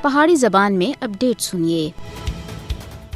پہاڑی زبان میں اپڈیٹ سنیے۔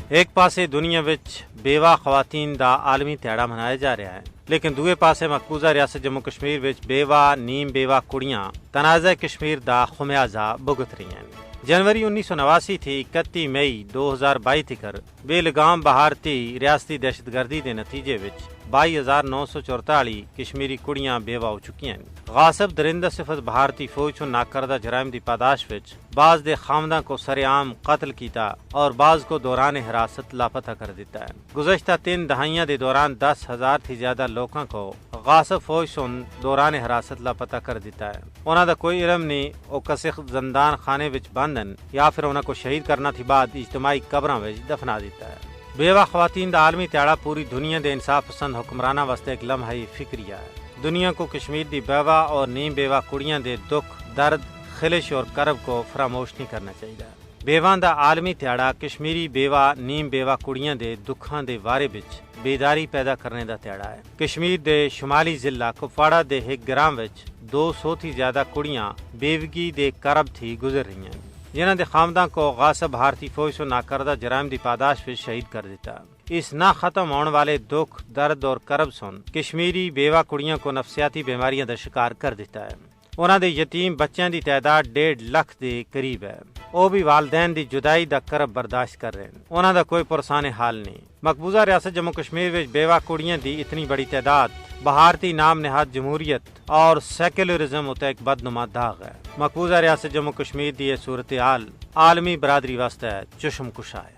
ایک پاسے دنیا وچ بیوہ خواتین دا عالمی تہاڑا منایا جا رہا ہے، لیکن دوے پاسے مقبوضہ ریاست جموں کشمیر وچ بیوہ نیم بیوہ کڑیاں تنازع کشمیر دا خمیازہ بھگت رہی ہیں۔ جنوری 1989 تھی 31 مئی 2022 تکر بے لگام بھارتی ریاستی دہشت گردی دے نتیجے وچ 22,944 کشمیری کڑیاں بیوہ ہو چکی ہیں۔ غاصب درندہ صفت بھارتی فوج چوں ناکردہ جرائم دی پاداش وچ بعض دے خامداں کو سر عام قتل کیتا اور بعض کو دوران حراست لاپتہ کر دیتا ہے۔ گزشتہ 3 دہائیاں دے دوران 10,000 تھی زیادہ لوگوں کو غاصب فوج سن دوران حراست لاپتہ کر دیتا ہے۔ انہاں دا کوئی علم نہیں او کسے زندان خانے وچ بندن یا پھر انہاں کو شہید کرنا تھی بعد اجتماعی قبراں وچ دفنا دیتا ہے۔ بیوہ خواتین دا عالمی تہاڑا پوری دنیا دے انصاف پسند حکمرانہ واسطے ایک لمحہ فکریہ ہے۔ دنیا کو کشمیر دی بیوہ اور نیم بیوہ کڑیاں دے دکھ، درد، خلش اور کرب کو فراموش نہیں کرنا چاہیے۔ بیواں دا عالمی تہاڑا کشمیری بیوہ نیم بیوہ کڑیاں دے دکھاں دے بارے وچ بیداری پیدا کرنے دا تہاڑا ہے۔ کشمیر دے شمالی ضلع کپواڑہ دے ایک گرام وچ 200 تھی زیادہ کڑیاں بیوگی دے کرب تھی گزر رہی ہیں، جنہاں دے خامداں کو غاصب بھارتی فوج سے ناکردہ جرائم دی پاداش وچ شہید کر دیتا۔ اس نہ ختم ہونے والے دکھ، درد اور کرب سن کشمیری بیوہ کڑیاں کو نفسیاتی بیماریاں دا شکار کر دیتا ہے۔ انہاں دے یتیم بچیاں دی تعداد 1.5 لاکھ دے قریب ہے۔ وہ بھی والدین دی جدائی دا کرب برداشت کر رہے ہیں۔ انہاں دا کوئی پرسان حال نہیں۔ مقبوضہ ریاست جموں کشمیر وچ بیوہ کڑیاں دی اتنی بڑی تعداد بھارتی نام نہاد جمہوریت اور سیکولرزم اتے ایک بدنما داغ ہے۔ مقبوضہ ریاست جموں کشمیر دی یہ صورتحال عالمی برادری واسطے چشم کشا ہے۔